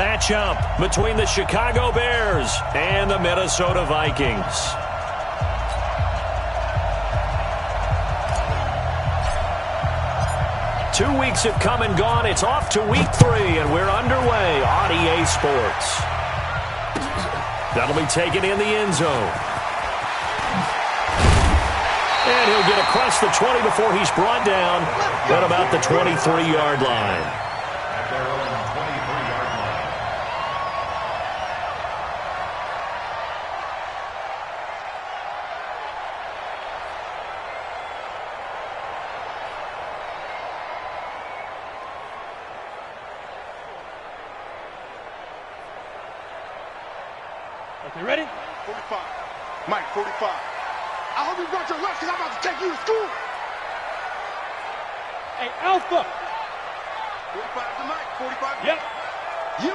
matchup between the Chicago Bears and the Minnesota Vikings. Two weeks have come and gone. It's off to week 3, and we're underway on EA Sports. That'll be taken in the end zone. And he'll get across the 20 before he's brought down at about the 23-yard line. Okay, ready? 45. Mike, 45. I hope you brought your lunch because I'm about to take you to school. Hey, Alpha. 45 to Mike. 45. Yep. You.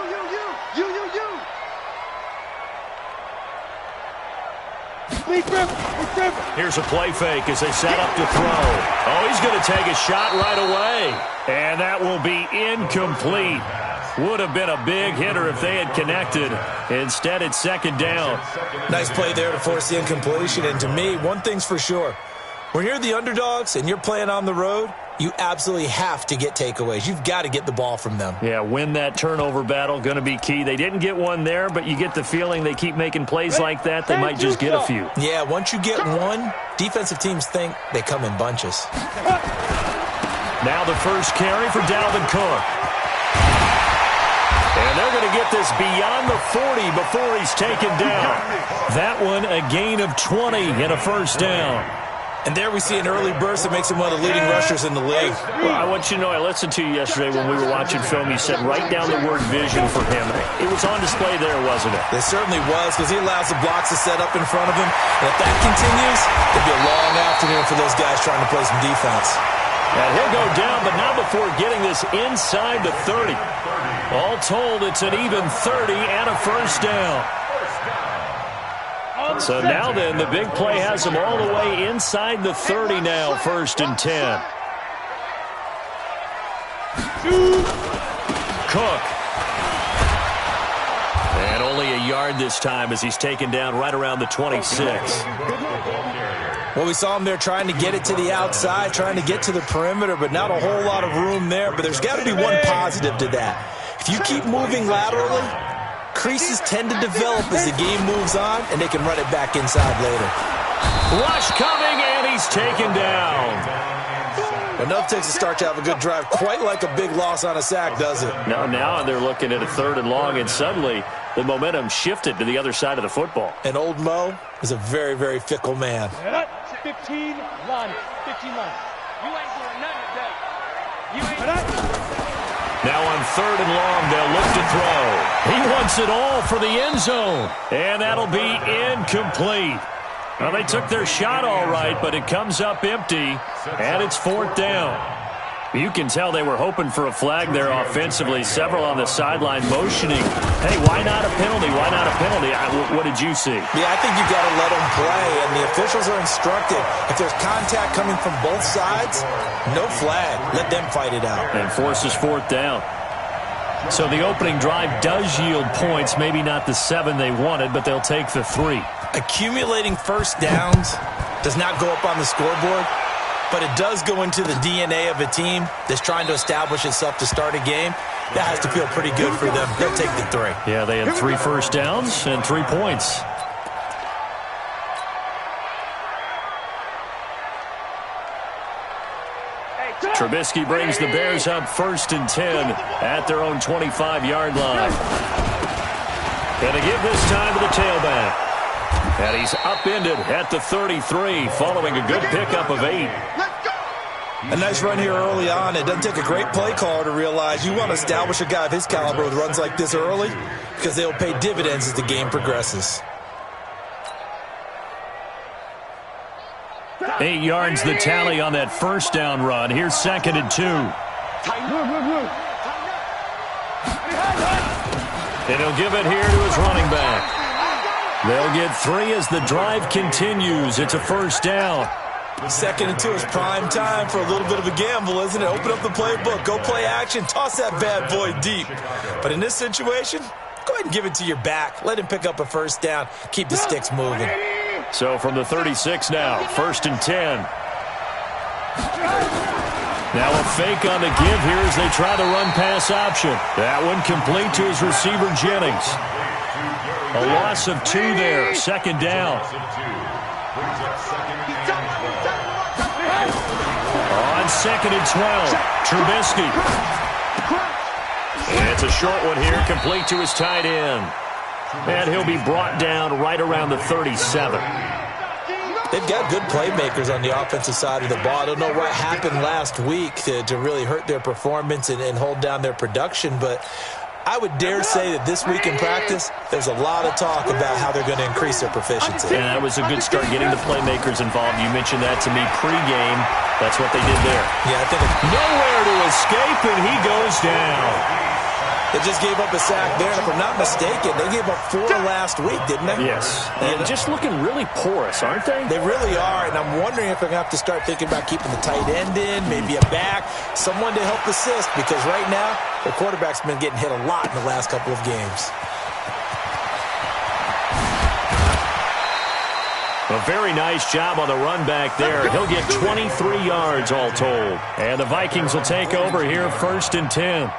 Here's a play fake as they set up to throw. Oh, he's going to take a shot right away. And that will be incomplete. Would have been a big hitter if they had connected. Instead, it's second down. Nice play there to force the incompletion. And to me, one thing's for sure. When you're the underdogs and you're playing on the road, you absolutely have to get takeaways. You've got to get the ball from them. Yeah, win that turnover battle, going to be key. They didn't get one there, but you get the feeling they keep making plays like that, they might just get a few. Yeah, once you get one, defensive teams think they come in bunches. Now the first carry for Dalvin Cook. And they're going to get this beyond the 40 before he's taken down. That one, a gain of 20 and a first down. And there we see an early burst that makes him one of the leading rushers in the league. Well, I want you to know, I listened to you yesterday when we were watching film. You said write down the word vision for him. It was on display there, wasn't it? It certainly was, because he allows the blocks to set up in front of him. And if that continues, it'll be a long afternoon for those guys trying to play some defense. And he'll go down, but not before getting this inside the 30. All told, it's an even 30 and a first down. So now then, the big play has them all the way inside the 30 now, 1st and 10. Cook. And only a yard this time as he's taken down right around the 26. Well, we saw him there trying to get it to the outside, trying to get to the perimeter, but not a whole lot of room there. But there's got to be one positive to that. If you keep moving laterally, creases tend to develop as the game moves on, and they can run it back inside later. Rush coming, and he's taken down. Enough takes to start to have a good drive, quite like a big loss on a sack, does it? Now they're looking at a 3rd and long, and suddenly the momentum shifted to the other side of the football. And old Mo is a very, very fickle man. 15 line. You ain't doing nothing today. You ain't. Now on 3rd and long, they'll look to throw. He wants it all for the end zone. And that'll be incomplete. Well, they took their shot all right, but it comes up empty, and it's 4th down. You can tell they were hoping for a flag there offensively. Several on the sideline motioning. Hey, why not a penalty? Why not a penalty? What did you see? Yeah, I think you got to let them play, and the officials are instructed. If there's contact coming from both sides, no flag. Let them fight it out. And forces 4th down. So the opening drive does yield points. Maybe not the 7 they wanted, but they'll take the 3. Accumulating first downs does not go up on the scoreboard, but it does go into the DNA of a team that's trying to establish itself to start a game. That has to feel pretty good for them. They'll take the 3. Yeah, they had 3 first downs and 3 points. Trubisky brings the Bears up 1st and 10 at their own 25-yard line. Gonna give this time to the tailback. And he's upended at the 33 following a good pickup of 8. A nice run here early on. It doesn't take a great play caller to realize you want to establish a guy of his caliber with runs like this early because they'll pay dividends as the game progresses. 8 yards the tally on that first down run. Here's 2nd and 2. And he'll give it here to his running back. They'll get 3 as the drive continues. It's a first down. Second and 2 is prime time for a little bit of a gamble, isn't it? Open up the playbook, go play action, toss that bad boy deep. But in this situation, go ahead and give it to your back. Let him pick up a first down. Keep the sticks moving. So from the 36 now, 1st and 10. Now a fake on the give here as they try the run-pass option. That one complete to his receiver, Jennings. A loss of 2 there, 2nd down. On 2nd and 12, Trubisky. And it's a short one here, complete to his tight end. And he'll be brought down right around the 37. They've got good playmakers on the offensive side of the ball. I don't know what happened last week to really hurt their performance and hold down their production, but I would dare say that this week in practice, there's a lot of talk about how they're going to increase their proficiency. And that was a good start getting the playmakers involved. You mentioned that to me pregame. That's what they did there. Yeah, I think nowhere to escape, and he goes down. They just gave up a sack there, and if I'm not mistaken, they gave up 4 last week, didn't they? Yes. And just looking really porous, aren't they? They really are, and I'm wondering if they're going to have to start thinking about keeping the tight end in, maybe a back, someone to help assist, because right now, the quarterback's been getting hit a lot in the last couple of games. A very nice job on the run back there. He'll get 23 yards all told. And the Vikings will take over here 1st and 10.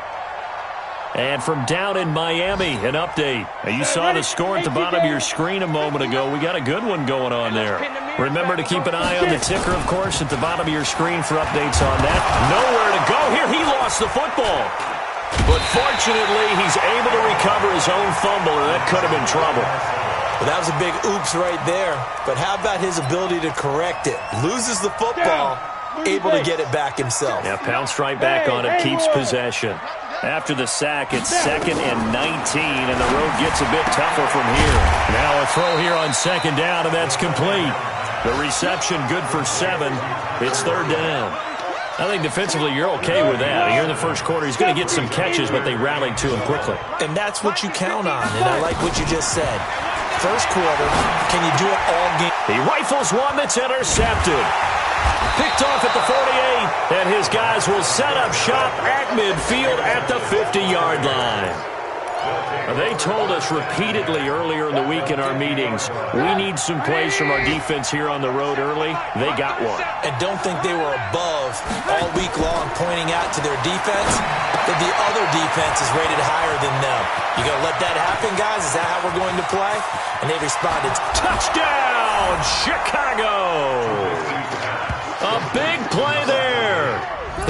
And from down in Miami, an update. Now, you saw the score at the bottom of your screen a moment ago. We got a good one going on there. Remember to keep an eye on the ticker, of course, at the bottom of your screen for updates on that. Nowhere to go here. He lost the football. But fortunately, he's able to recover his own fumble, or that could have been trouble. Well, that was a big oops right there. But how about his ability to correct it? Loses the football, able to get it back himself. Yeah, pounced right back on it, keeps possession. After the sack, it's 2nd and 19, and the road gets a bit tougher from here. Now a throw here on 2nd down, and that's complete. The reception good for 7. It's 3rd down. I think defensively you're okay with that. Here in the first quarter, he's going to get some catches, but they rallied to him quickly. And that's what you count on, and I like what you just said. First quarter, can you do it all game? He rifles one that's intercepted. Picked off at the 48, and his guys will set up shop at midfield at the 50-yard line. They told us repeatedly earlier in the week in our meetings, we need some plays from our defense here on the road early. They got one. And don't think they were above all week long pointing out to their defense that the other defense is rated higher than them. You going to let that happen, guys? Is that how we're going to play? And they responded. Touchdown, Chicago! A big play there.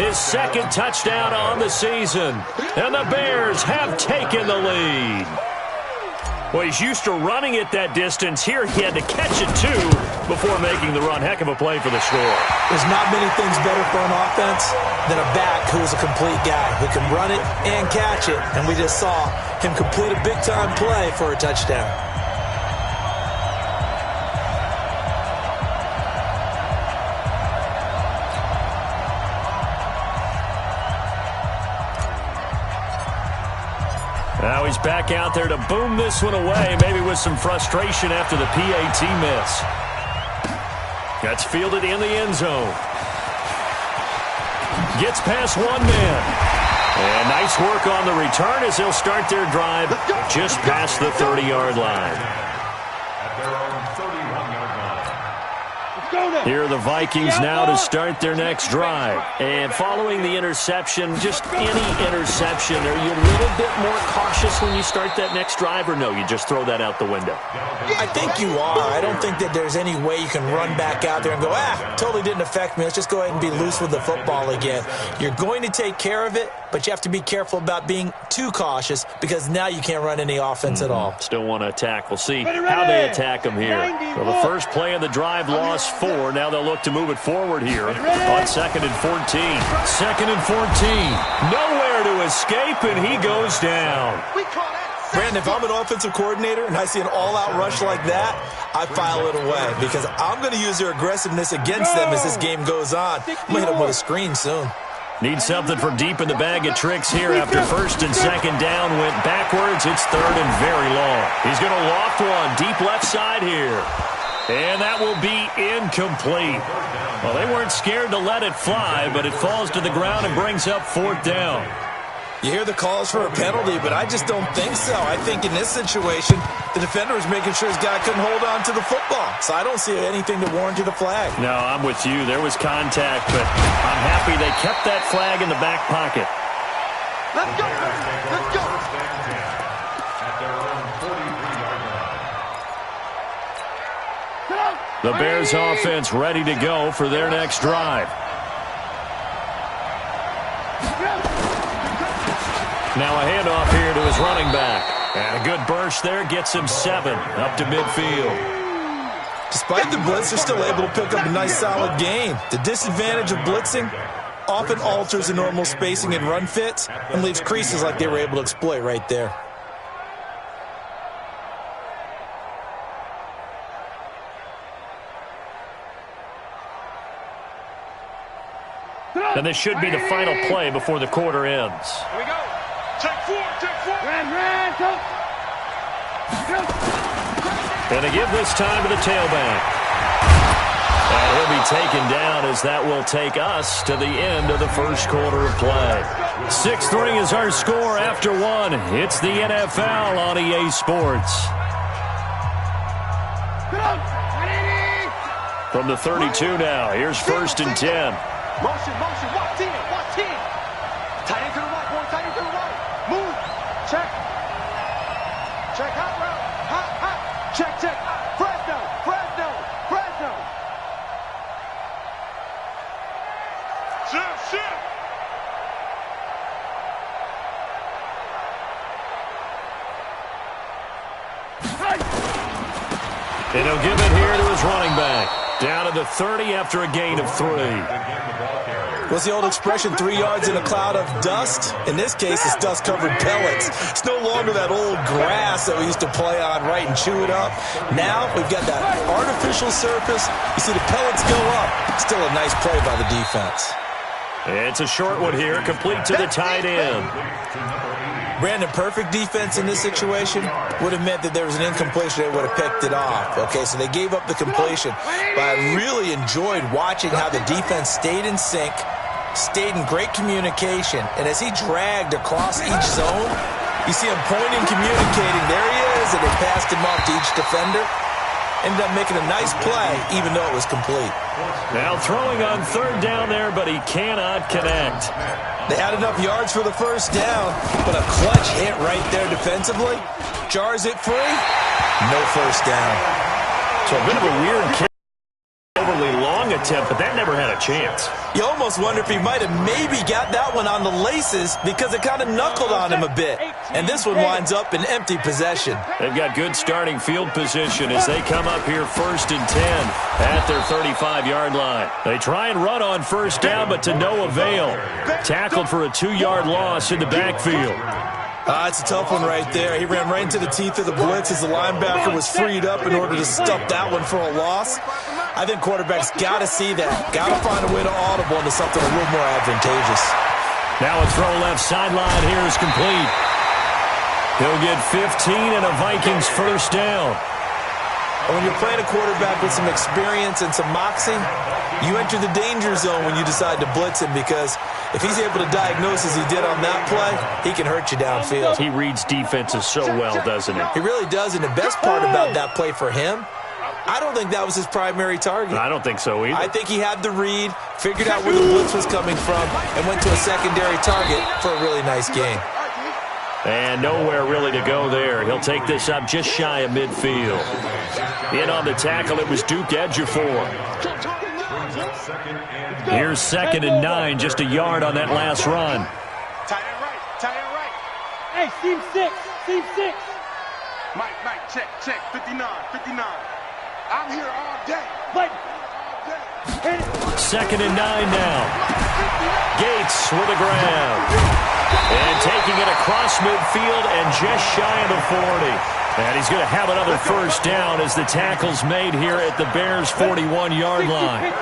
His 2nd touchdown on the season. And the Bears have taken the lead. Well, he's used to running it that distance. Here he had to catch it, too, before making the run. Heck of a play for the score. There's not many things better for an offense than a back who is a complete guy who can run it and catch it. And we just saw him complete a big-time play for a touchdown. Now he's back out there to boom this one away, maybe with some frustration after the PAT miss. That's fielded in the end zone. Gets past one man. And nice work on the return as they'll start their drive just past the 30-yard line. Here are the Vikings now to start their next drive. And following the interception, just any interception, are you a little bit more cautious when you start that next drive, or no, you just throw that out the window? I think you are. I don't think that there's any way you can run back out there and go, totally didn't affect me. Let's just go ahead and be loose with the football again. You're going to take care of it, but you have to be careful about being too cautious because now you can't run any offense at all. Still want to attack. We'll see how they attack them here. So the first play of the drive lost 4. Now they'll look to move it forward here on 2nd and 14. 2nd and 14. Nowhere to escape, and he goes down. Brandon, if I'm an offensive coordinator and I see an all-out rush like that, I file it away because I'm going to use their aggressiveness against them as this game goes on. I'm going to hit them with a screen soon. Need something from deep in the bag of tricks here after 1st and 2nd down. Went backwards. It's 3rd and very long. He's going to loft one deep left side here. And that will be incomplete. Well, they weren't scared to let it fly, but it falls to the ground and brings up 4th down. You hear the calls for a penalty, but I just don't think so. I think in this situation, the defender was making sure his guy couldn't hold on to the football. So I don't see anything to warrant a flag. No, I'm with you. There was contact, but I'm happy they kept that flag in the back pocket. Let's go. Let's go. The Bears offense ready to go for their next drive. Now a handoff here to his running back. And a good burst there gets him 7 up to midfield. Despite the blitz, they're still able to pick up a nice solid gain. The disadvantage of blitzing often alters the normal spacing and run fits and leaves creases like they were able to exploit right there. And this should be the final play before the quarter ends. Here we go. Take 4. Ran, go. And they give this time to the tailback. And he'll be taken down as that will take us to the end of the first quarter of play. 6-3 is our score after 1. It's the NFL on EA Sports. From the 32 now, here's 1st and 10. Motion, watch 10. Tight end to the right, boy, tight end to the right. Move, check, hot route, hot, check, Fresno. Shift. And he'll give it here to his running back. Down to the 30 after a gain of 3. What's the old expression, 3 yards in a cloud of dust? In this case, it's dust-covered pellets. It's no longer that old grass that we used to play on, right, and chew it up. Now we've got that artificial surface. You see the pellets go up. Still a nice play by the defense. It's a short one here, complete to the tight end. Brandon, perfect defense in this situation would have meant that there was an incompletion. They would have picked it off. Okay, so they gave up the completion. But I really enjoyed watching how the defense stayed in sync, stayed in great communication, and as he dragged across each zone, you see him pointing, communicating. There he is, and they passed him off to each defender. Ended up making a nice play, even though it was complete. Now throwing on 3rd down there, but he cannot connect. They had enough yards for the 1st down, but a clutch hit right there defensively. Jars it free. No 1st down. So a bit of a weird kick. Overly long attempt, but that never had a chance. You almost wonder if he might have maybe got that one on the laces because it kind of knuckled on him a bit. And this one winds up in empty possession. They've got good starting field position as they come up here 1st and 10 at their 35-yard line. They try and run on 1st down, but to no avail. Tackled for a 2-yard loss in the backfield. It's a tough one right there. He ran right into the teeth of the blitz as the linebacker was freed up in order to stuff that one for a loss. I think quarterbacks got to see that. Got to find a way to audible into something a little more advantageous. Now a throw left sideline here is complete. He'll get 15 and a Vikings 1st down. And when you're playing a quarterback with some experience and some moxie, you enter the danger zone when you decide to blitz him because if he's able to diagnose as he did on that play, he can hurt you downfield. He reads defenses so well, doesn't he? He really does, and the best part about that play for him, I don't think that was his primary target. I don't think so either. I think he had the read, figured out where the blitz was coming from, and went to a secondary target for a really nice gain. And nowhere really to go there. He'll take this up just shy of midfield. In on the tackle, it was Duke Ejiofor. Here's 2nd and 9, just a yard on that last run. Tight end right. Hey, seam 6. Mike, check, 59. I'm here all day. Wait. 2nd and 9 now. Gates with a grab. And taking it across midfield and just shy of the 40. And he's going to have another 1st down as the tackle's made here at the Bears' 41-yard line.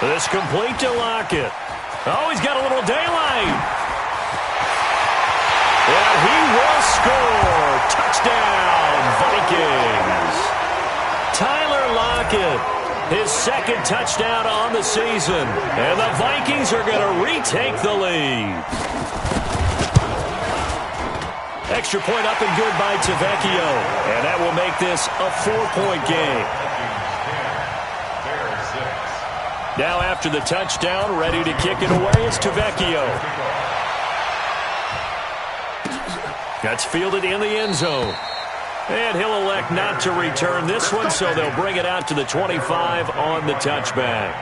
This complete to Lockett. Oh, he's got a little daylight. And he was Touchdown, Vikings. Tyler Lockett, his second touchdown on the season. And the Vikings are going to retake the lead. Extra point up and good by Tavecchio. And that will make this a 4-point game. Now after the touchdown, ready to kick it away is Tavecchio. That's fielded in the end zone. And he'll elect not to return this one, so they'll bring it out to the 25 on the touchback.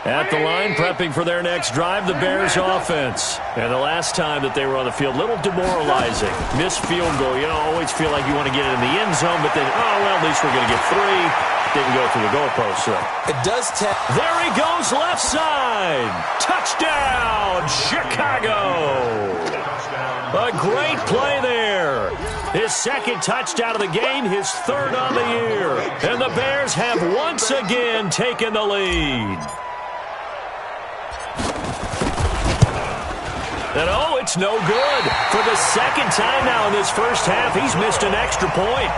At the line, prepping for their next drive, the Bears offense. And the last time that they were on the field, a little demoralizing. Missed field goal. You know, always feel like you want to get it in the end zone, but then, oh, well, at least we're going to get 3. Didn't go through the goalpost, so. It does tell. There he goes, left side. Touchdown, Chicago. A great play there. His second touchdown of the game, his third on the year. And the Bears have once again taken the lead. And, oh, it's no good. For the second time now in this first half, he's missed an extra point.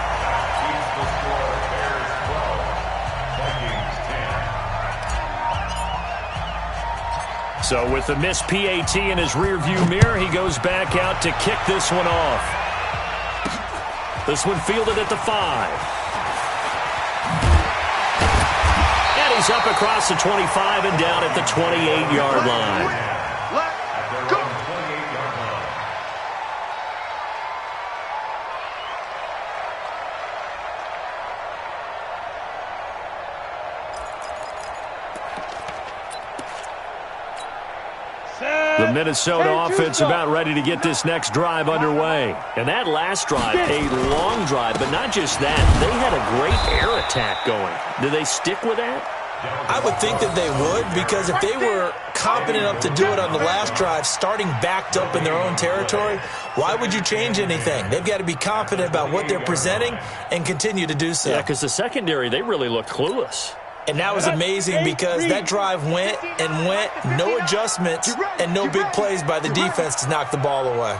So with the missed PAT in his rearview mirror, he goes back out to kick this one off. This one fielded at the 5. And he's up across the 25 and down at the 28-yard line. The Minnesota offense about ready to get this next drive underway. And that last drive, a long drive, but not just that. They had a great air attack going. Do they stick with that? I would think that they would, because if they were confident enough to do it on the last drive, starting backed up in their own territory, why would you change anything? They've got to be confident about what they're presenting and continue to do so. Yeah, because the secondary, they really looked clueless. And that was amazing because that drive went and went, no adjustments, and no big plays by the defense to knock the ball away.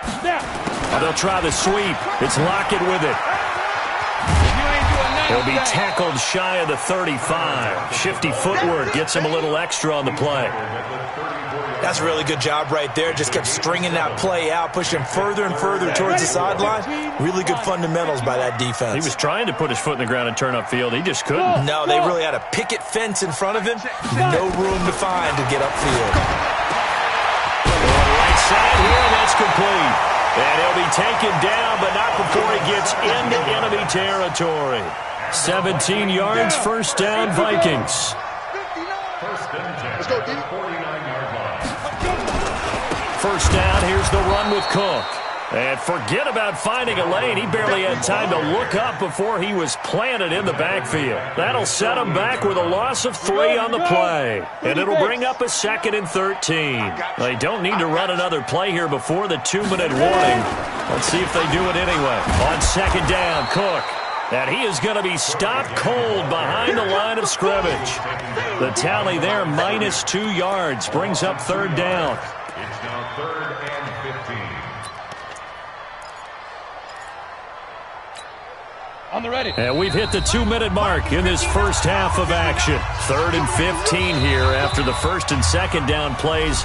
Oh, they'll try the sweep. It's Lockett with it. He'll be tackled shy of the 35. Shifty footwork gets him a little extra on the play. That's a really good job right there. Just kept stringing that play out, pushing further and further towards the sideline. Really good fundamentals by that defense. He was trying to put his foot in the ground and turn upfield. He just couldn't. No, they really had a picket fence in front of him. No room to find to get upfield. Right side here, and that's complete. And he'll be taken down, but not before he gets into enemy territory. 17 yards, first down, Vikings. Let's go, D. First down, here's the run with Cook. And forget about finding a lane. He barely had time to look up before he was planted in the backfield. That'll set him back with a loss of 3 on the play. And it'll bring up a 2nd and 13. They don't need to run another play here before the 2-minute warning. Let's see if they do it anyway. On second down, Cook. And he is going to be stopped cold behind the line of scrimmage. The tally there, minus 2 yards, brings up third down. It's now 3rd and 15. On the ready. And we've hit the 2-minute mark in this first half of action. 3rd and 15 here after the first and second down plays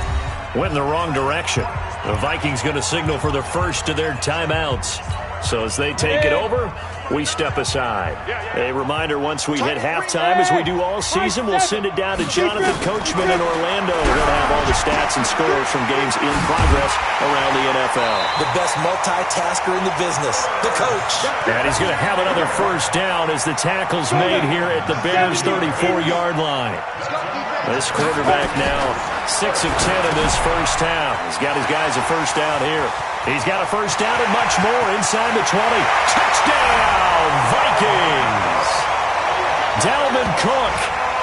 went in the wrong direction. The Vikings going to signal for the first of their timeouts. So as they take it over, we step aside. A reminder, once we hit halftime, as we do all season, we'll send it down to Jonathan Coachman in Orlando. He'll have all the stats and scores from games in progress around the NFL. The best multitasker in the business, the coach. And he's going to have another first down as the tackle's made here at the Bears' 34-yard line. This quarterback now 6 of 10 in this first half. He's got his guys a first down here. He's got a first down and much more inside the 20. Touchdown, Vikings! Dalvin Cook,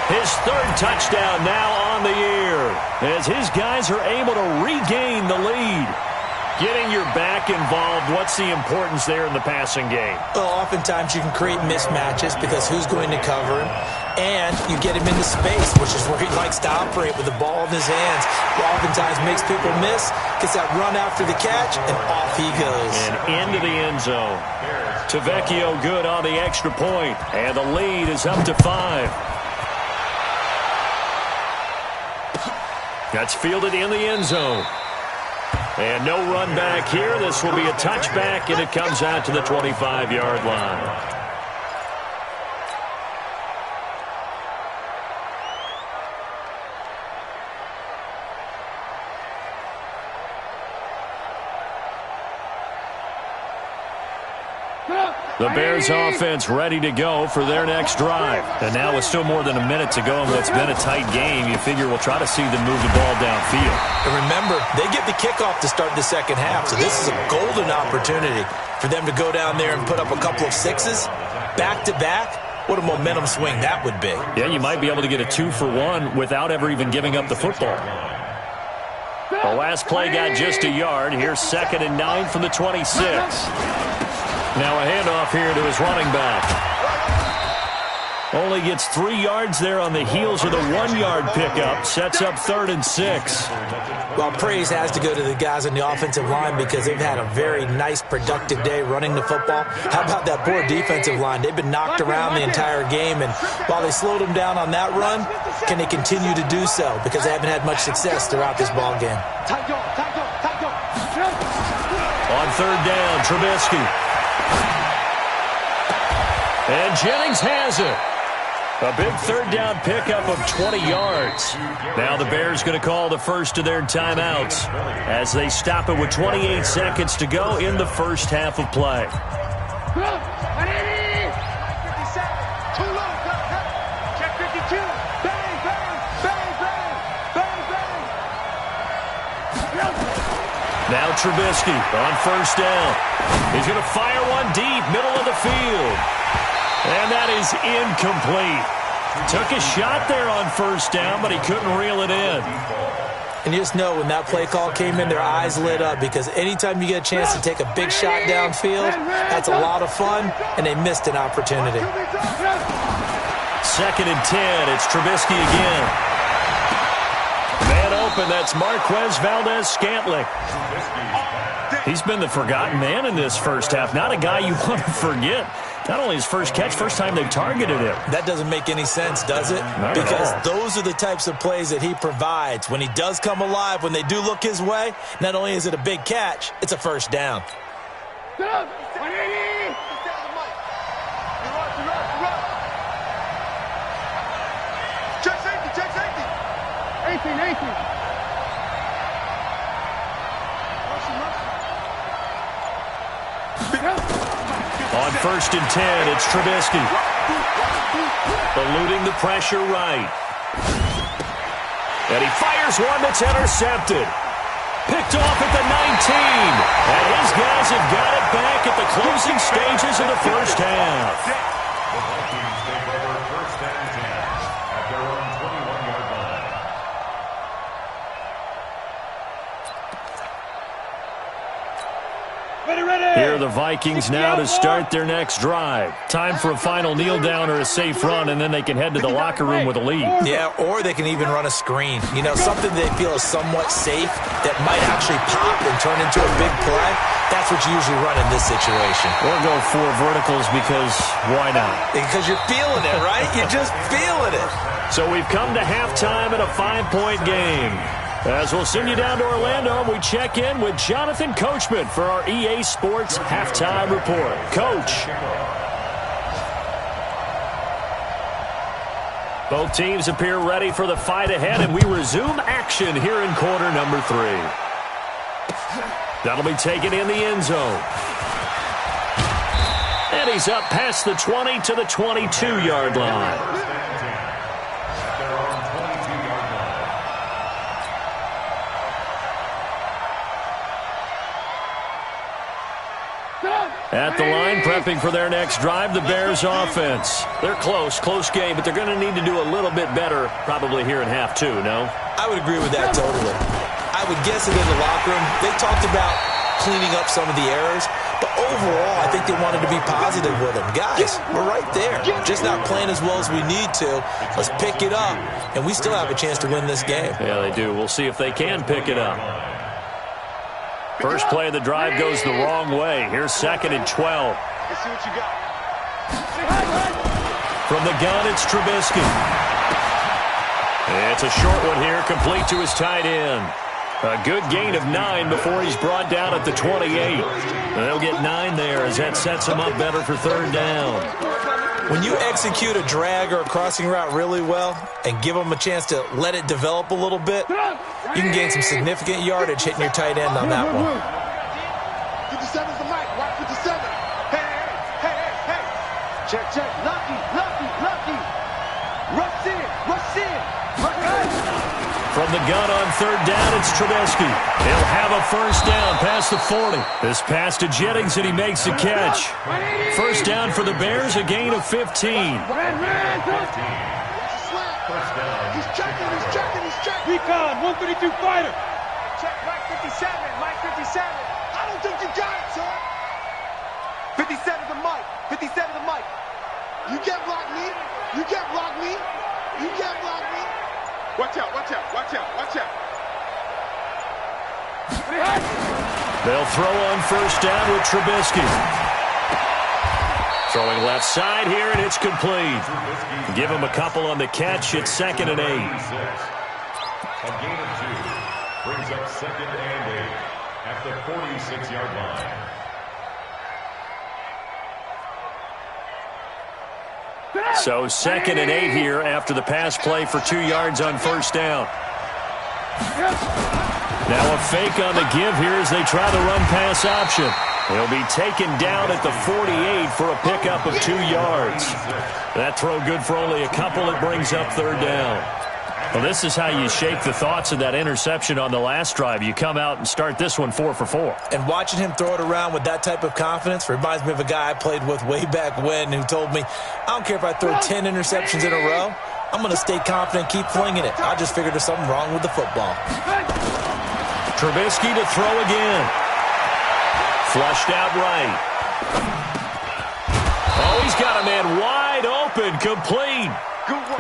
his 3rd touchdown now on the year, as his guys are able to regain the lead. Getting your back involved, what's the importance there in the passing game? Well, oftentimes you can create mismatches because who's going to cover him, and you get him into space, which is where he likes to operate with the ball in his hands. He oftentimes makes people miss, gets that run after the catch, and off he goes. And into the end zone. Tavecchio good on the extra point, and the lead is up to 5. That's fielded in the end zone. And no run back here. This will be a touchback, and it comes out to the 25-yard line. The Bears offense ready to go for their next drive. And now with still more than a minute to go in what's been a tight game, you figure we'll try to see them move the ball downfield. And remember, they get the kickoff to start the second half, so this is a golden opportunity for them to go down there and put up a couple of sixes back-to-back. What a momentum swing that would be. Yeah, you might be able to get a 2-for-1 without ever even giving up the football. The last play got just a yard. Here's 2nd and 9 from the 26. Now a handoff here to his running back. Only gets 3 yards there on the heels of the 1-yard pickup. Sets up 3rd and 6. Well, praise has to go to the guys on the offensive line because they've had a very nice, productive day running the football. How about that poor defensive line? They've been knocked around the entire game, and while they slowed them down on that run, can they continue to do so? Because they haven't had much success throughout this ball game. On 3rd down, Trubisky. And Jennings has it. A big 3rd down pickup of 20 yards. Now the Bears going to call the first of their timeouts as they stop it with 28 seconds to go in the first half of play. Check 52. Bang, bang, bang, bang, bang, bang. Now Trubisky on 1st down. He's going to fire one deep, middle of the field. And that is incomplete. Took a shot there on 1st down, but he couldn't reel it in. And you just know when that play call came in, their eyes lit up because anytime you get a chance to take a big shot downfield, that's a lot of fun, and they missed an opportunity. 2nd and 10. It's Trubisky again. Man open. That's Marquez Valdez-Scantling. He's been the forgotten man in this first half. Not a guy you want to forget. Not only his first catch, first time they've targeted him. That doesn't make any sense, does it? Because those are the types of plays that he provides. When he does come alive, when they do look his way, not only is it a big catch, it's a 1st down. Check safety, check safety. 18. On 1st and 10, it's Trubisky. Eluding the pressure right. And he fires one that's intercepted. Picked off at the 19. And his guys have got it back at the closing stages of the first half. The Vikings take over 1st and 10 at their own 21-yard line. Here are the Vikings now to start their next drive. Time for a final kneel down or a safe run, and then they can head to the locker room with a lead. Yeah, or they can even run a screen. You know, something they feel is somewhat safe that might actually pop and turn into a big play. That's what you usually run in this situation. Or go 4 verticals because why not? Because you're feeling it, right? You're just feeling it. So we've come to halftime in a 5-point game. As we'll send you down to Orlando, we check in with Jonathan Coachman for our EA Sports Halftime Report. Coach. Both teams appear ready for the fight ahead, and we resume action here in quarter number 3. That'll be taken in the end zone. And he's up past the 20 to the 22-yard line. At the line, prepping for their next drive, the Bears offense. They're close game, but they're going to need to do a little bit better probably here in half 2, no? I would agree with that totally. I would guess that in the locker room, they talked about cleaning up some of the errors. But overall, I think they wanted to be positive with him. Guys, we're right there. Just not playing as well as we need to. Let's pick it up, and we still have a chance to win this game. Yeah, they do. We'll see if they can pick it up. First play of the drive goes the wrong way. Here's 2nd and 12. Let's see what you got. From the gun, it's Trubisky. It's a short one here, complete to his tight end. A good gain of 9 before he's brought down at the 28. They'll get 9 there as that sets him up better for 3rd down. When you execute a drag or a crossing route really well and give them a chance to let it develop a little bit, you can gain some significant yardage hitting your tight end on that one. 57's the mic. Watch 57. Hey. Check. Lucky. Rush in. From the gun on 3rd down, it's Trubisky. He'll have a 1st down past the 40. This pass to Jennings, and he makes the catch. 1st down for the Bears, a gain of 15. He's checking. Recon, 132 fighter. Check, Mike 57. I don't think you got it, sir. 57 the mic. You can't block me. Watch out. They'll throw on 1st down with Trubisky. Throwing left side here, and it's complete. Give him a couple on the catch. It's 2nd and 8. A gain of 2 brings up 2nd and 8 at the 46-yard line. So 2nd and 8 here after the pass play for 2 yards on 1st down. Now a fake on the give here as they try the run-pass option. He'll be taken down at the 48 for a pickup of 2 yards. That throw good for only a couple. It brings up 3rd down. Well, this is how you shake the thoughts of that interception on the last drive. You come out and start this one 4 for 4. And watching him throw it around with that type of confidence reminds me of a guy I played with way back when who told me, I don't care if I throw 10 interceptions in a row, I'm going to stay confident, keep flinging it. I just figured there's something wrong with the football. Trubisky to throw again. Flushed out right. Oh, he's got a man wide open, complete.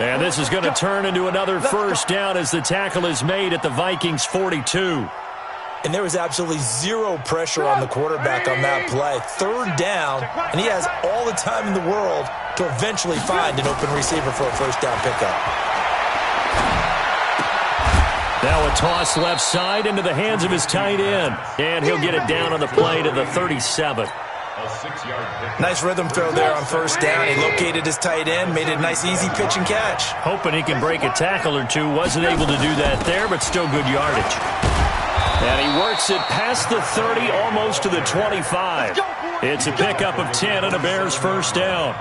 And this is going to turn into another 1st down as the tackle is made at the Vikings 42. And there was absolutely zero pressure on the quarterback on that play. 3rd down, and he has all the time in the world to eventually find an open receiver for a 1st down pickup. Now a toss left side into the hands of his tight end. And he'll get it down on the play to the 37. Nice rhythm throw there on 1st down. He located his tight end, made it a nice easy pitch and catch. Hoping he can break a tackle or two. Wasn't able to do that there, but still good yardage. And he works it past the 30, almost to the 25. It's a pickup of 10 and a Bears 1st down.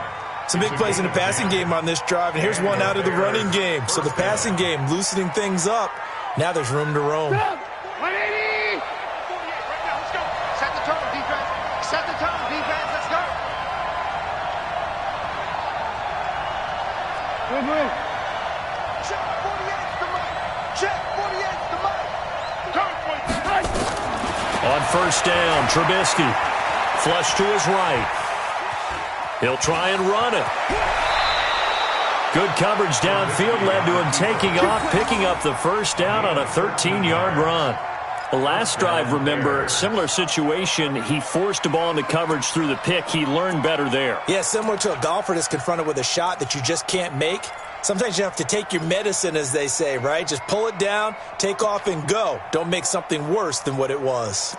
Some big plays in the passing game on this drive, and here's one out of the running game. So the passing game loosening things up. Now there's room to roam. 180! Let's go. Set the tone, defense. Let's go. Check 48's the mic. On 1st down, Trubisky. Flush to his right. He'll try and run it. Good coverage downfield led to him taking off, picking up the 1st down on a 13-yard run. The last drive, remember, similar situation. He forced a ball into coverage through the pick. He learned better there. Yeah, similar to a golfer that's confronted with a shot that you just can't make. Sometimes you have to take your medicine, as they say, right? Just pull it down, take off, and go. Don't make something worse than what it was.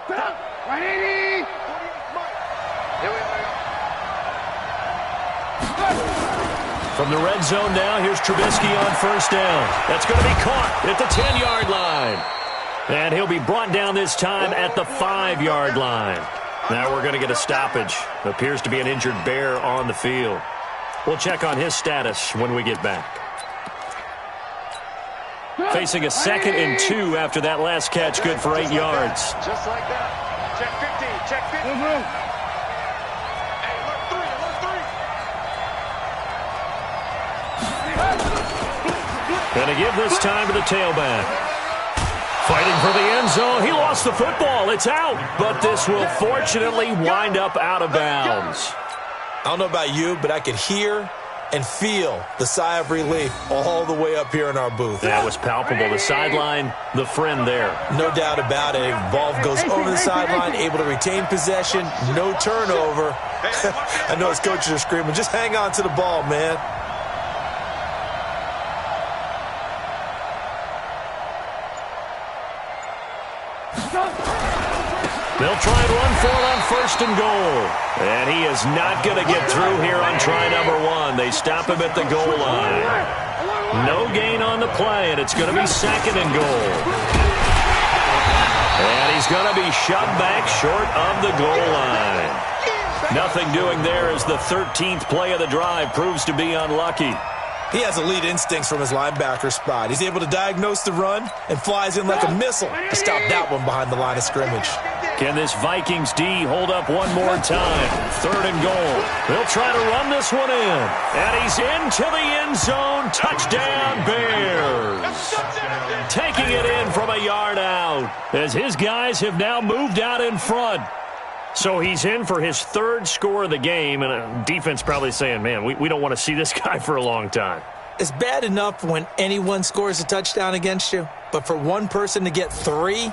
180! Here we are. From the red zone now, here's Trubisky on 1st down. That's going to be caught at the 10-yard line. And he'll be brought down this time at the 5-yard line. Now we're going to get a stoppage. Appears to be an injured Bear on the field. We'll check on his status when we get back. Facing a 2nd and 2 after that last catch, good for 8 yards. Just like that. Check 15. Check 15. Hey, look 3. Going to give this time to the tailback. Fighting for the end zone. He lost the football. It's out. But this will fortunately wind up out of bounds. I don't know about you, but I could hear and feel the sigh of relief all the way up here in our booth. That was palpable. The sideline, the friend there. No doubt about it. Ball goes over the sideline, able to retain possession, no turnover. I know his coaches are screaming, just hang on to the ball, man. They'll try and run for it on first and goal. And he is not going to get through here on try number 1. They stop him at the goal line. No gain on the play, and it's going to be second and goal. And he's going to be shoved back short of the goal line. Nothing doing there as the 13th play of the drive proves to be unlucky. He has elite instincts from his linebacker spot. He's able to diagnose the run and flies in like a missile to stop that one behind the line of scrimmage. Can this Vikings D hold up one more time? Third and goal. They'll try to run this one in. And he's into the end zone. Touchdown, Bears. Taking it in from a yard out as his guys have now moved out in front. So he's in for his third score of the game, and defense probably saying, man, we don't want to see this guy for a long time. It's bad enough when anyone scores a touchdown against you, but for one person to get 3,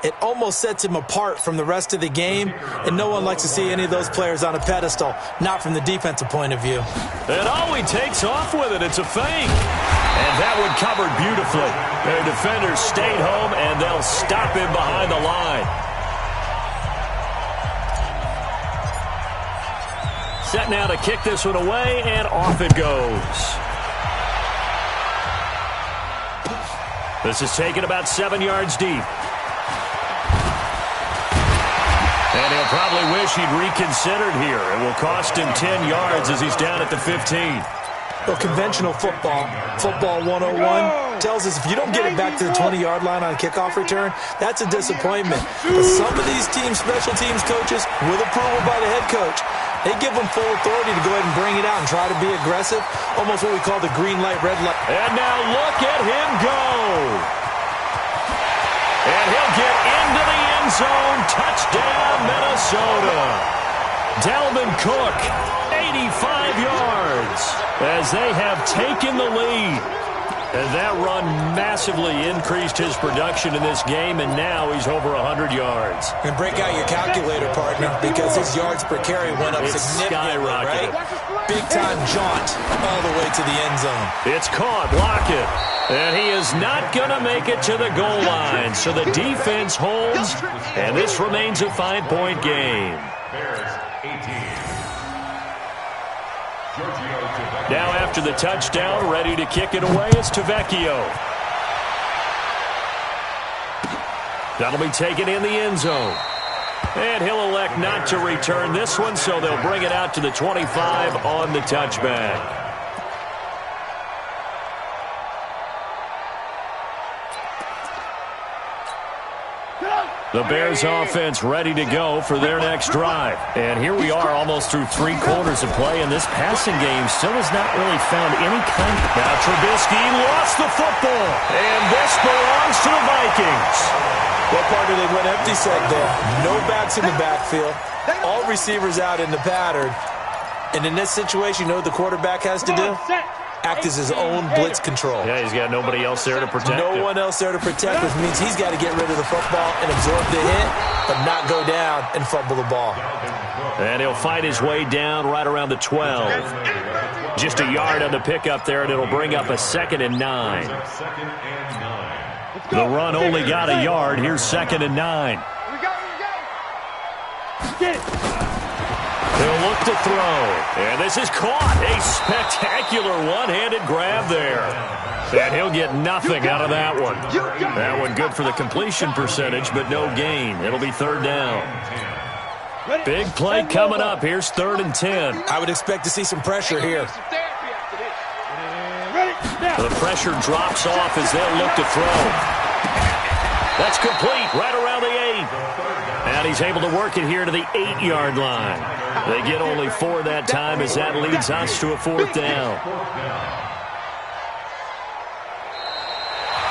it almost sets him apart from the rest of the game, and no one likes to see any of those players on a pedestal, not from the defensive point of view. And he takes off with it. It's a fake. And that one covered beautifully. Their defenders stayed home, and they'll stop him behind the line. Set now to kick this one away, and off it goes. This is taken about 7 yards deep. And he'll probably wish he'd reconsidered here. It will cost him 10 yards as he's down at the 15. Well, conventional football 101, tells us if you don't get it back to the 20-yard line on a kickoff return, that's a disappointment. But some of these special teams coaches, with approval by the head coach, they give them full authority to go ahead and bring it out and try to be aggressive, almost what we call the green light, red light. And now look at him go. And he'll get into the end zone. Touchdown, Minnesota. Dalvin Cook, 85 yards, as they have taken the lead. And that run massively increased his production in this game, and now he's over 100 yards. And break out your calculator, partner, because his yards per carry went up significantly, right? Big-time jaunt all the way to the end zone. It's caught. Block it. And he is not going to make it to the goal line, so the defense holds, and this remains a 5-point game. Now after the touchdown, ready to kick it away, it's Tavecchio. That'll be taken in the end zone. And he'll elect not to return this one, so they'll bring it out to the 25 on the touchback. The Bears offense ready to go for their next drive. And here we are almost through 3 quarters of play, and this passing game still has not really found any kind of... Now Trubisky lost the football, and this belongs to the Vikings. Well, partner, they went empty set there. No backs in the backfield. All receivers out in the pattern. And in this situation, you know what the quarterback has to do? Act as his own blitz control. Yeah, he's got nobody else there to protect him. No one else there to protect, which means he's got to get rid of the football and absorb the hit, but not go down and fumble the ball. And he'll fight his way down right around the 12. Just a yard on the pickup there, and it'll bring up a 2nd and 9. The run only got a yard. Here's 2nd and 9. Get it. He'll look to throw. And this is caught. A spectacular one-handed grab there. And he'll get nothing out of that one. That one good for the completion percentage, but no gain. It'll be 3rd down. Big play coming up. Here's 3rd and 10. I would expect to see some pressure here. The pressure drops off as they'll look to throw. That's complete right around the 8. And he's able to work it here to the 8-yard line. They get only 4 that time as that leads us to a 4th down.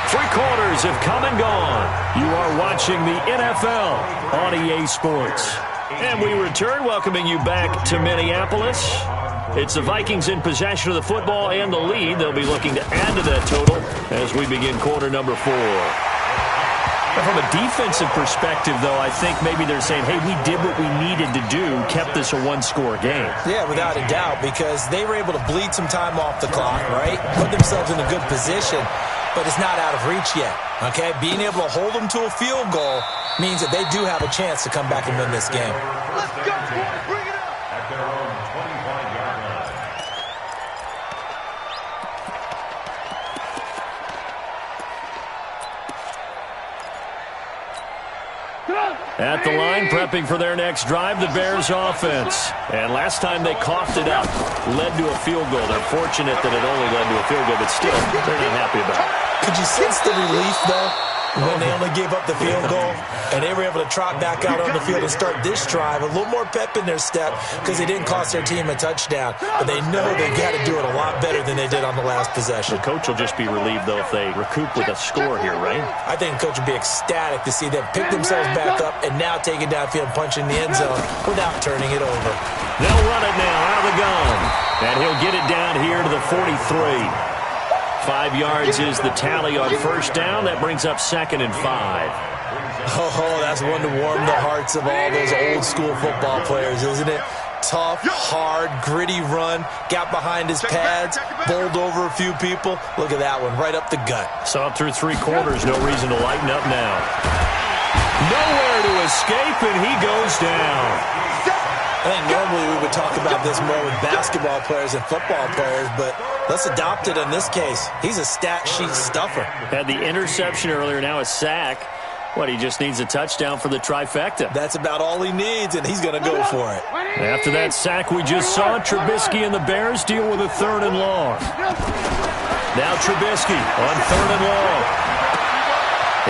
Three quarters have come and gone. You are watching the NFL on EA Sports. And we return, welcoming you back to Minneapolis. It's the Vikings in possession of the football and the lead. They'll be looking to add to that total as we begin quarter number 4. From a defensive perspective, though, I think maybe they're saying, hey, we did what we needed to do, kept this a one-score game. Yeah, without a doubt, because they were able to bleed some time off the clock, right? Put themselves in a good position, but it's not out of reach yet, okay? Being able to hold them to a field goal means that they do have a chance to come back and win this game. Let's go, boys. Bring it up. At their own 25-yard line. At the line, prepping for their next drive, the Bears offense. And last time they coughed it up, led to a field goal. They're fortunate that it only led to a field goal, but still, they're not happy about it. Could you sense the relief, though, when they only gave up the field goal and they were able to trot back out on the field and start this drive? A little more pep in their step because they didn't cost their team a touchdown, but they know they've got to do it a lot better than they did on the last possession. The coach will just be relieved, though, if they recoup with a score here, right? I think the coach would be ecstatic to see them pick themselves back up and now take it downfield and punch in the end zone without turning it over. They'll run it now out of the gun, and he'll get it down here to the 43. 5 yards is the tally on first down. That brings up 2nd and 5. Oh, that's one to warm the hearts of all those old-school football players, isn't it? Tough, hard, gritty run. Got behind his pads, bowled over a few people. Look at that one, right up the gut. Saw it through 3 quarters. No reason to lighten up now. Nowhere to escape, and he goes down. I think normally we would talk about this more with basketball players and football players, but let's adopt it in this case. He's a stat sheet stuffer. Had the interception earlier, now a sack. What, he just needs a touchdown for the trifecta. That's about all he needs, and he's going to go for it. After that sack we just saw, Trubisky and the Bears deal with a 3rd and long. Now Trubisky on 3rd and long.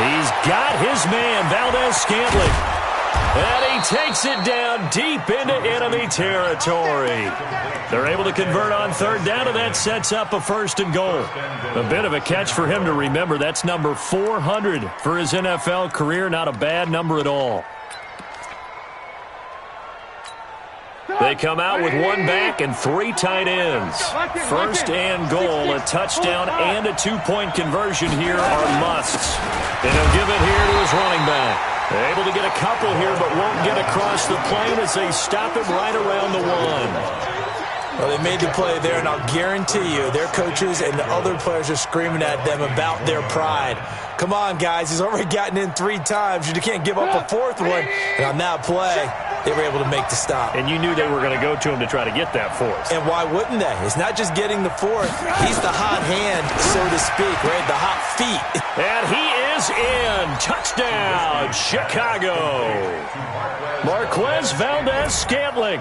He's got his man, Valdez-Scantling. And he takes it down deep into enemy territory. They're able to convert on 3rd down, and that sets up a 1st and goal. A bit of a catch for him to remember. That's number 400 for his NFL career. Not a bad number at all. They come out with 1 back and 3 tight ends. 1st and goal, a touchdown and a 2-point conversion here are musts. And he'll give it here to his running back. They're able to get a couple here, but won't get across the plane as they stop him right around the 1. Well, they made the play there, and I'll guarantee you their coaches and the other players are screaming at them about their pride. Come on, guys. He's already gotten in 3 times. You can't give up a 4th one. And on that play, they were able to make the stop. And you knew they were going to go to him to try to get that 4th. And why wouldn't they? It's not just getting the 4th. He's the hot hand, so to speak, right? The hot feet. And he is in. Touchdown, Chicago. Marquez Valdez-Scantling,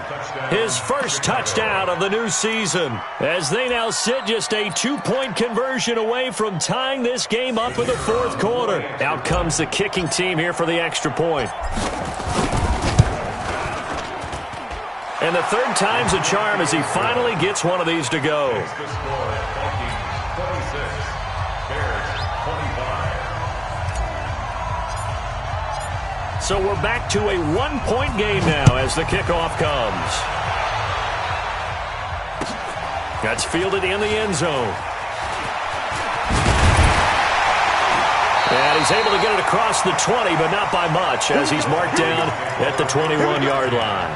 his first touchdown of the new season, as they now sit just a 2-point conversion away from tying this game up in the 4th quarter. Out comes the kicking team here for the extra point. And the 3rd time's a charm as he finally gets one of these to go. So we're back to a 1-point game now as the kickoff comes. That's fielded in the end zone. And he's able to get it across the 20, but not by much, as he's marked down at the 21-yard line.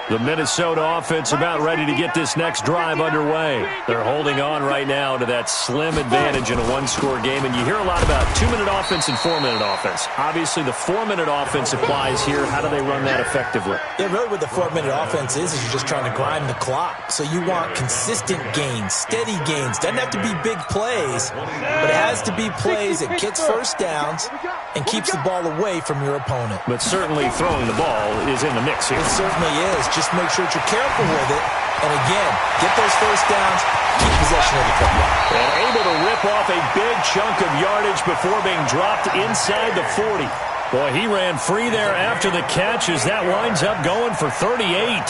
The Minnesota offense about ready to get this next drive underway. They're holding on right now to that slim advantage in a 1-score game. And you hear a lot about 2-minute offense and 4-minute offense. Obviously, the 4-minute offense applies here. How do they run that effectively? Yeah, really what the 4-minute offense is you're just trying to grind the clock. So you want consistent gains, steady gains. Doesn't have to be big plays, but it has to be plays that gets first downs and keeps the ball away from your opponent. But certainly throwing the ball is in the mix here. It certainly is. Just make sure that you're careful with it. And again, get those first downs, keep possession of the football. And able to rip off a big chunk of yardage before being dropped inside the 40. Boy, he ran free there after the catch as that winds up going for 38.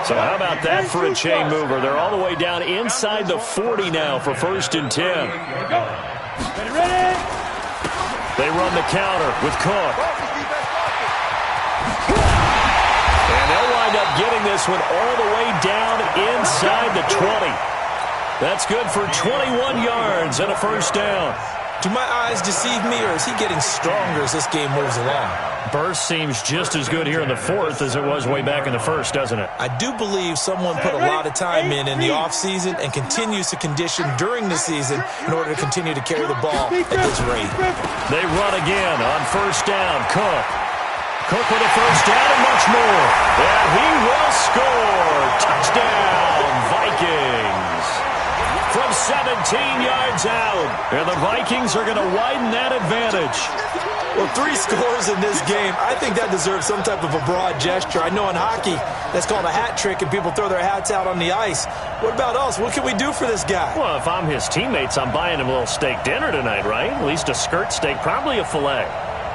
So how about that for a chain mover? They're all the way down inside the 40 now for 1st and 10. Ready? They run the counter with Cook. And they'll wind up getting this one all the way down inside the 20. That's good for 21 yards and a 1st down. Do my eyes deceive me, or is he getting stronger as this game moves along? Burst seems just as good here in the 4th as it was way back in the 1st, doesn't it? I do believe someone put a lot of time in the offseason and continues to condition during the season in order to continue to carry the ball at this rate. They run again on 1st down. Cook with a 1st down and much more. And he will score. Touchdown, Vikings. From 17 yards out. And the Vikings are going to widen that advantage. Well, 3 scores in this game. I think that deserves some type of a broad gesture. I know in hockey, that's called a hat trick, and people throw their hats out on the ice. What about us? What can we do for this guy? Well, if I'm his teammates, I'm buying him a little steak dinner tonight, right? At least a skirt steak, probably a filet.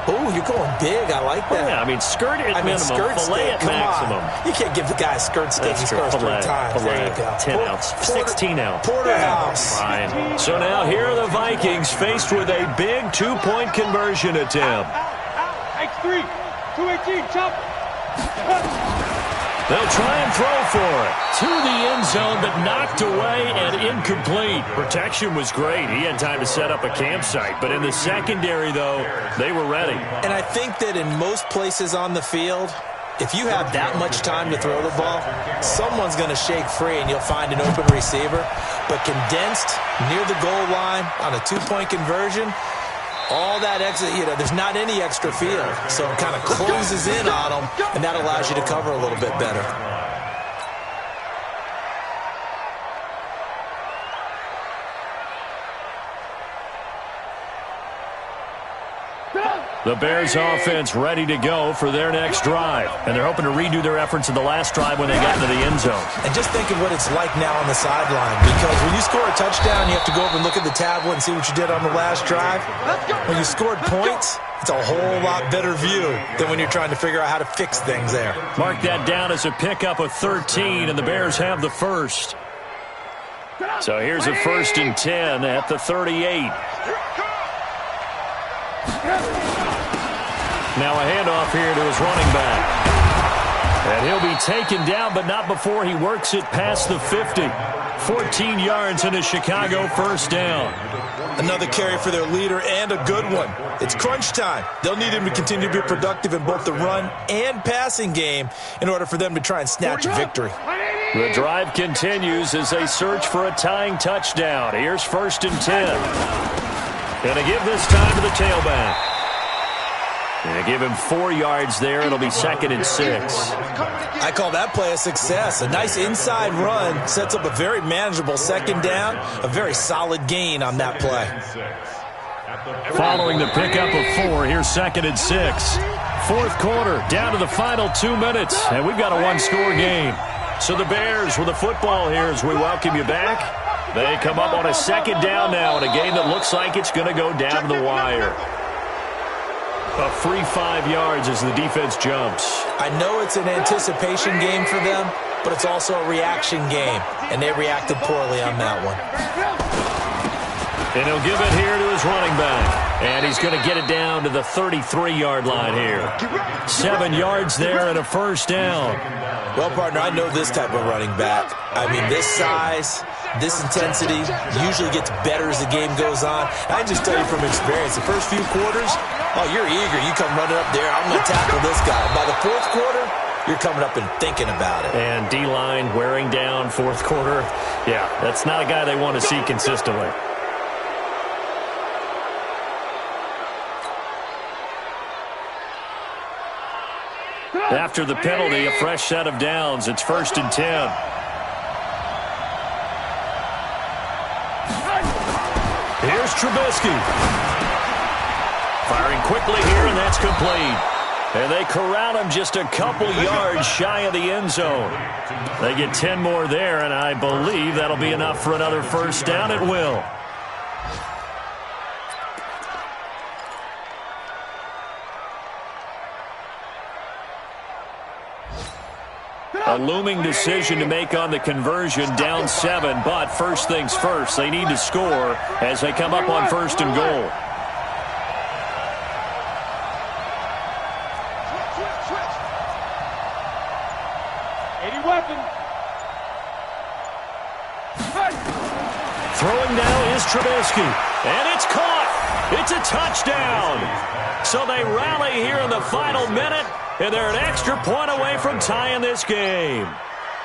Oh, you're going big. I like that. Yeah, I mean, skirt at minimum, skirt filet steak. at maximum. You can't give the guy a skirt steak. That's He true. scores 3 times. Filet, There you go. 10 ounce, 16 ounce. Porterhouse. Fine. So now here are the Vikings faced with a big 2-point conversion attempt. X3, 218, chop. They'll try and throw for it. To the end zone, but knocked away and incomplete. Protection was great. He had time to set up a campsite. But in the secondary, though, they were ready. And I think that in most places on the field, if you have that much time to throw the ball, someone's going to shake free and you'll find an open receiver. But condensed near the goal line on a 2-point conversion, all that extra, there's not any extra field. So it kind of closes in on them, and that allows you to cover a little bit better. The Bears offense ready to go for their next drive. And they're hoping to redo their efforts in the last drive when they got into the end zone. And just think of what it's like now on the sideline. Because when you score a touchdown, you have to go over and look at the tablet and see what you did on the last drive. When you scored points, it's a whole lot better view than when you're trying to figure out how to fix things there. Mark that down as a pickup of 13, and the Bears have the first. So here's a 1st and 10 at the 38. Now a handoff here to his running back. And he'll be taken down, but not before he works it past the 50. 14 yards and a Chicago 1st down. Another carry for their leader and a good one. It's crunch time. They'll need him to continue to be productive in both the run and passing game in order for them to try and snatch a victory. The drive continues as they search for a tying touchdown. Here's 1st and 10. Going to give this time to the tailback. Going to give him 4 yards there. It'll be 2nd and 6. I call that play a success. A nice inside run sets up a very manageable 2nd down. A very solid gain on that play. Following the pickup of 4, here's 2nd and 6. 4th quarter, down to the final 2 minutes, and we've got a 1-score game. So the Bears with the football here as we welcome you back. They come up on a 2nd down now in a game that looks like it's going to go down to the wire. A free 5 yards as the defense jumps. I know it's an anticipation game for them, but it's also a reaction game, and they reacted poorly on that one. And he'll give it here to his running back. And he's going to get it down to the 33-yard line here. 7 yards there and a 1st down. Well, partner, I know this type of running back. I mean, this size, this intensity usually gets better as the game goes on. I just tell you from experience, the first few quarters, oh, you're eager. You come running up there. I'm going to tackle this guy. By the 4th quarter, you're coming up and thinking about it. And D-line wearing down 4th quarter. Yeah, that's not a guy they want to see consistently. After the penalty, a fresh set of downs. It's 1st and 10. Here's Trubisky. Firing quickly here, and that's complete. And they corral him just a couple yards shy of the end zone. They get 10 more there, and I believe that'll be enough for another 1st down. It will. A looming decision to make on the conversion, down 7, but first things first, they need to score as they come up on 1st and goal. Switch. 80 weapon. Throwing now is Trubisky, and it's caught. It's a touchdown. So they rally here in the final minute, and they're an extra point away from tying this game.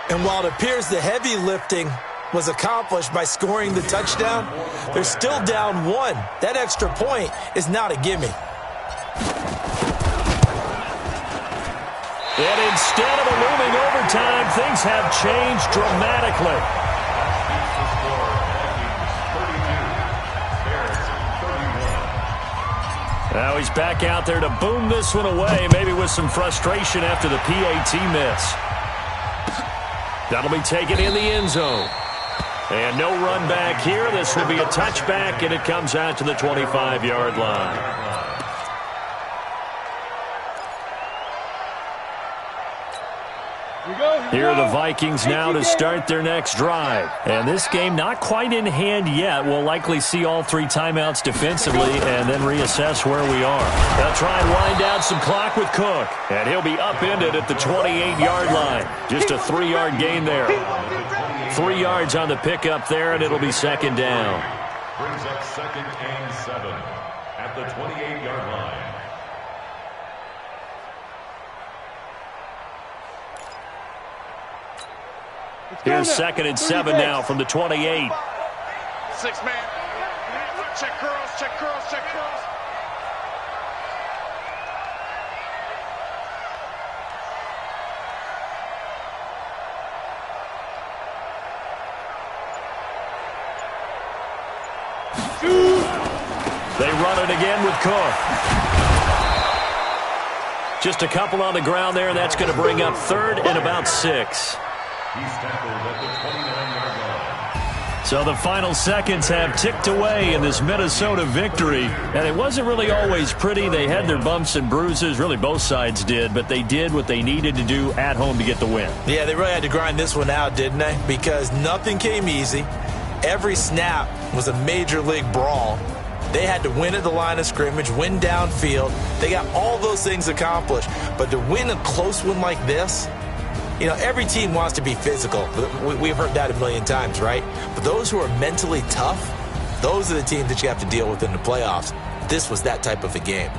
And while it appears the heavy lifting was accomplished by scoring the touchdown, they're still down 1. That extra point is not a gimme. And instead of a looming overtime, things have changed dramatically. Now he's back out there to boom this one away, maybe with some frustration after the PAT miss. That'll be taken in the end zone. And no run back here. This will be a touchback, and it comes out to the 25-yard line. Here are the Vikings now to start their next drive. And this game not quite in hand yet. We'll likely see all 3 timeouts defensively and then reassess where we are. They'll try and wind down some clock with Cook. And he'll be upended at the 28-yard line. Just a 3-yard gain there. 3 yards on the pickup there, and it'll be 2nd down. Brings up 2nd and 7 at the 28-yard line. Here's 2nd and 7 now from the 28. 6-man. Check curls. They run it again with Cook. Just a couple on the ground there. That's going to bring up 3rd and about 6. He's tackled at the 29-yard line. So the final seconds have ticked away in this Minnesota victory. And it wasn't really always pretty. They had their bumps and bruises. Really, both sides did. But they did what they needed to do at home to get the win. Yeah, they really had to grind this one out, didn't they? Because nothing came easy. Every snap was a major league brawl. They had to win at the line of scrimmage, win downfield. They got all those things accomplished. But to win a close one like this, you know, every team wants to be physical. We've heard that a million times, right? But those who are mentally tough, those are the teams that you have to deal with in the playoffs. This was that type of a game.